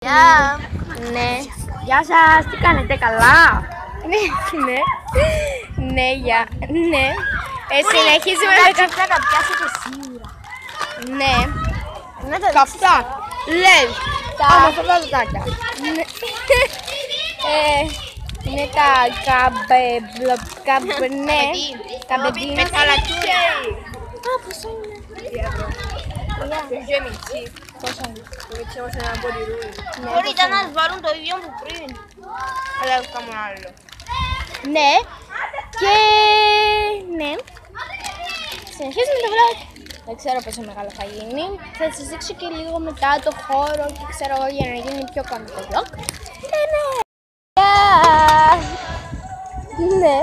Γεια! Ναι. Γεια σας, τι κάνετε, καλά? Ναι. Ναι, γεια. Ναι. Συνεχίζουμε με τα... Θα τα πιάσετε σίγουρα. Ναι. Να τα Καυτά. Λες. Άμα αυτά τα δωτάκια. Είναι τα καμπνέ. Καμπεντίνο. Με χαλατούρια. Α, πόσο είναι? Πόσο είναι? Μπορείτε να σας βάλουν το ίδιο που πριν. Αλλά δεν κάνουν άλλο. Ναι. Και... ναι. Συνεχίζουμε το vlog. Δεν ξέρω πόσο μεγάλο θα γίνει. Θα σας δείξω και λίγο μετά το χώρο και ξέρω εγώ για να γίνει πιο κοντά το vlog. Ναι. Ναι.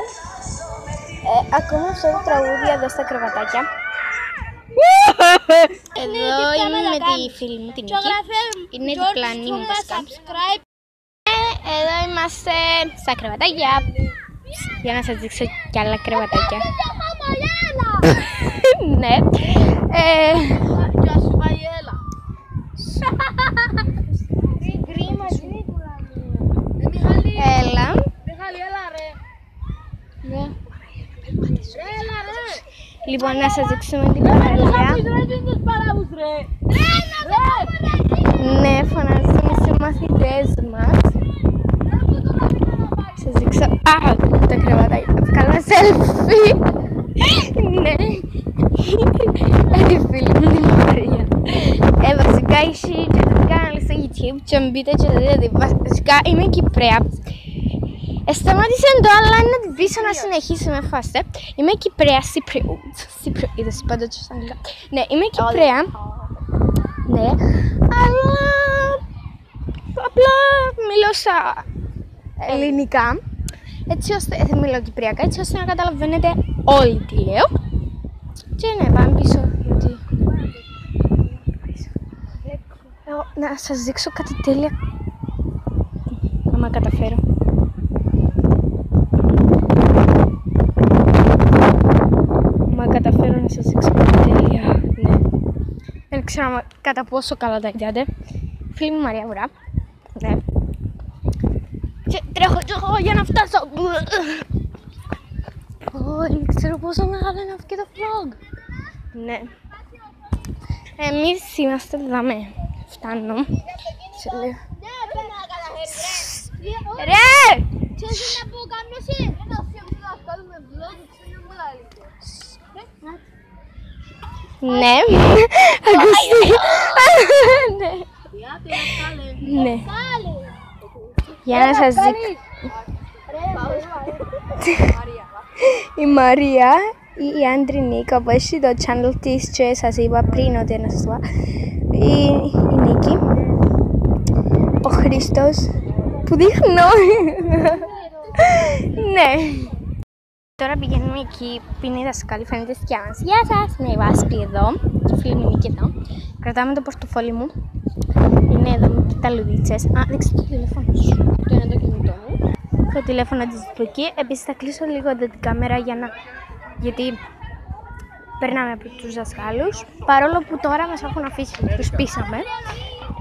Ακούμε αυτό το τραγούδι εδώ στα κρεβατάκια. Εδώ είμαι με τη φίλη μου την Νίκη. Είναι διπλανή μου βασικά. Εδώ είμαστε στα κρεβατάκια. Για να σας δείξω κι άλλα κρεβατάκια. Ναι. Έλα. Λοιπόν, να σας δείξουμε την παραλία. Ναι, φωνάζουμε σε μαθητές μας. Σας δείξω τα κρεβατάκια. Θα βγάλω selfie. Ναι. Τη φίλη μου την Μαρία. Βασικά έχει και το κανάλι στο YouTube και μπείτε και το δείτε. Βασικά είμαι Κυπρέα. Σταμάτησε το αλλά είναι πίσω να συνεχίσουμε φάστε. Είμαι Κυπρέα Cypriot, πάντα και στα αγγλικά. Ναι, είμαι Κυπρέα. Ναι, αλλά απλά μιλώ στα ελληνικά. Έτσι ώστε, μιλώ κυπριακά, έτσι ώστε να καταλαβαίνετε όλοι τι λέω. Και ναι, πάμε πίσω. Γιατί... να σας δείξω κάτι τέλεια. Άμα καταφέρω. Καταφέρω να σας δείξω τέλεια. Ναι. Δεν ξέρω κατά πόσο καλά τα είδατε. Φίλη μου Μαρία Βουρά. Ναι. Και τρέχω για να φτάσω. Δεν ξέρω πόσο μεγάλο είναι αυτό και το vlog. Ναι. Εμείς είμαστε εδώ με. Φτάνω. Ρε! Ναι, ακούστηκε. Ναι. Για να σας δείξω. Η Μαρία, η Αντρινίκα που έχει το channel της και σας είπα πριν ότι να σας πω. Η Νίκη, ο Χρήστος που δείχνω. Ναι. Τώρα πηγαίνουμε εκεί που είναι η δασκάλη, φαίνεται σκιά μας. Γεια σας! Είναι η Βάσπη εδώ και η φίλη μου Νίκη εδώ. Κρατάμε το πορτοφόλι μου. Είναι εδώ με τα λουδίτσες. Α, δείξτε το τηλέφωνο σου. Το είναι το κινητό μου. Το τηλέφωνο της εκεί. Επίσης θα κλείσω λίγο εδώ την κάμερα γιατί περνάμε από τους δασκάλους. Παρόλο που τώρα μας έχουν αφήσει, τους πείσαμε.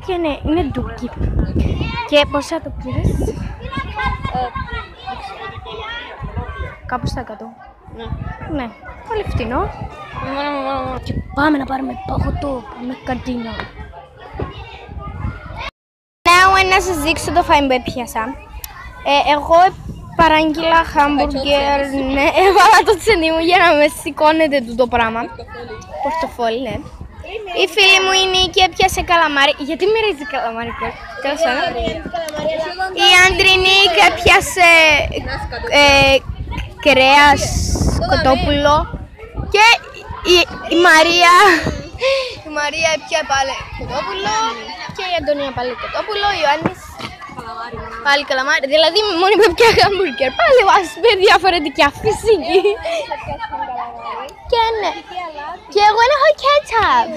Και ναι, είναι ντούκι. Και πώς θα το πήρες? Κάπου στα 100. Ναι, πολύ φτηνό. Και πάμε να πάρουμε παγωτό, πάμε καντίνα. Να σας δείξω το φάιν που έπιασα. Εγώ παράγγειλα χάμπουργκερ, ναι, έβαλα το τσενί μου για να με σηκώνεται το πράγμα. Πορτοφόλι, ναι. Η φίλη μου η Νίκη έπιασε καλαμάρι. Γιατί μυρίζει καλαμάρι τέλος πάντων. Η Αντρινίκ έπιασε κρέας, κοτόπουλο και η Μαρία έπια πάλι κοτόπουλο και η Αντωνία πάλι κοτόπουλο, ο Ιωάννης πάλι καλαμάρι, δηλαδή μόνοι που έπια χαμπουργκερ, πάλι βάζουμε διαφορετικά φυσική. Και ναι, και εγώ δεν έχω κέτσαπ.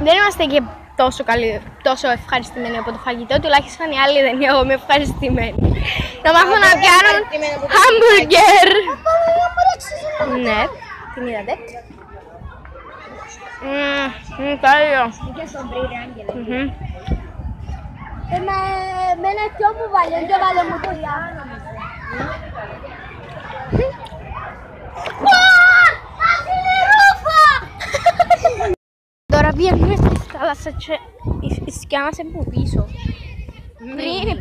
Δεν είμαστε και τόσο ευχαριστημένοι από το φαγητό, τουλάχιστον οι άλλοι δεν είναι, εγώ είμαι ευχαριστημένη. Να μάθω να πιάνουν χάμπουργκερ. Ναι, την είδατε. Τέλειο. Και στον Πρίνε, Άγγελε. Μμμ. Με ένα πιο μου βάλε, δεν βάλε μου το Ιάννο. Τώρα βγαίνουμε στη θάλασσα και η σκιά μας είναι από πίσω.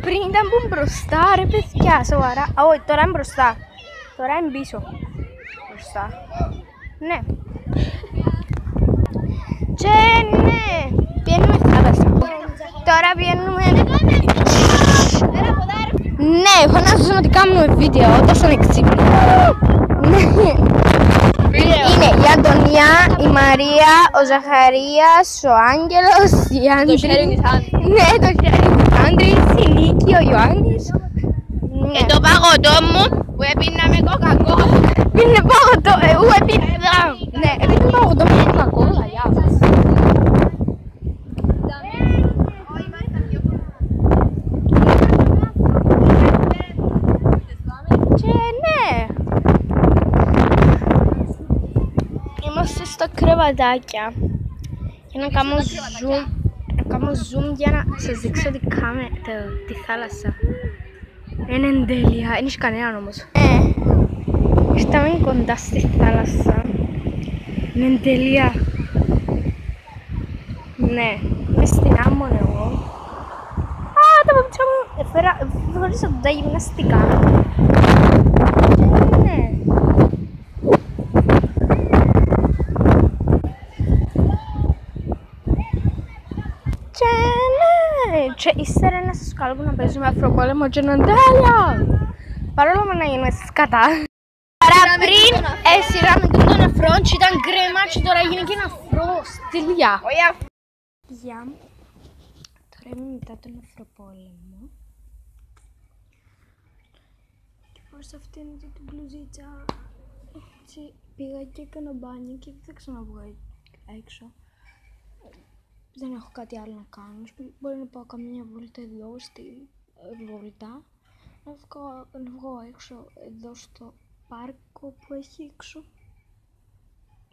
Πριν ήταν που μπροστά ρε παιδιά, σοβαρά. Όχι, τώρα είναι μπροστά. Τώρα είναι πίσω. Μπροστά. Ναι. Και ναι, βγαίνουμε στη θάλασσα. Τώρα βγαίνουμε... Ναι, φωνάζουν ότι κάνουμε βίντεο, τόσο είναι ξύπνη. Είναι η Αντωνία, η Μαρία, ο Ζαχαρίας, ο Άγγελος, η Άντρη. Ναι, το χέρι της Άντρης, η Νίκη, ο Ιωάννης. Και το παγωτό μου που έπινα με κοκακόλα. Είναι παγωτό, εγώ έπινα. Ναι, έπινα παγωτό με κοκακόλα, γεια. Και ναι. Είμαστε στα κρεβατάκια για να κάνω zoom για να σας δείξω τη θάλασσα. Είναι τέλεια, δεν έχει κανέναν όμως. Ήρθαμε κοντά στη θάλασσα. Είναι τέλεια. Ναι, είμαι στην Άμμον εγώ. Α, τα παπούτσια μου φορήσα τα γυμναστικά. Ναι. Και ύστερα να σας καλώ να παίζουμε Αφροπόλεμο και είναι τέλεια! Παρόλο που να γίνουμε σκατά. Άρα πριν σειράμε τον αφρό και ήταν κρέμα και τώρα γίνει και ένα αφρός. Τέλεια! Γεια. Τώρα είμαι μετά τον Αφροπόλεμο. Και πώς αυτήν την μπλουζίτσα. Έτσι πήγα και έκανα μπάνιο και δεν θα ξαναβγω έξω. Δεν έχω κάτι άλλο να κάνω. Μπορεί να πάω καμιά βόλτα εδώ στη βόλτα. Να βγω έξω εδώ στο πάρκο που έχει έξω.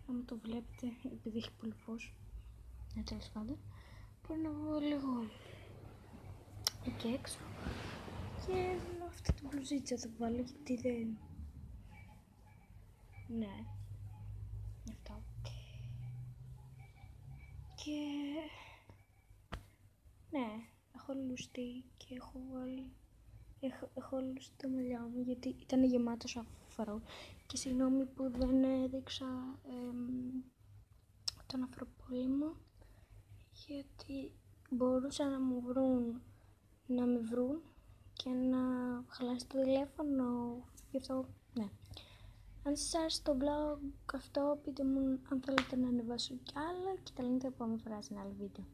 Αν το βλέπετε, επειδή έχει πολύ φως. Τέλος πάντων. Μπορεί να βγω λίγο εκεί έξω. Και αυτή την μπλουζίτσα θα βάλω γιατί δεν... Ναι. Αυτό. Και... ναι, έχω λουστεί και έχω λουστεί τα μαλλιά μου γιατί ήταν γεμάτος αφρό και συγγνώμη που δεν έδειξα τον Αφροπόλεμο γιατί μπορούσαν να με βρουν και να χαλάσει το τηλέφωνο, γι' αυτό ναι. Αν σας άρεσε το vlog αυτό, πείτε μου αν θέλετε να ανεβάσω κι άλλα και τα λέμε την επόμενη φορά σε ένα άλλο βίντεο.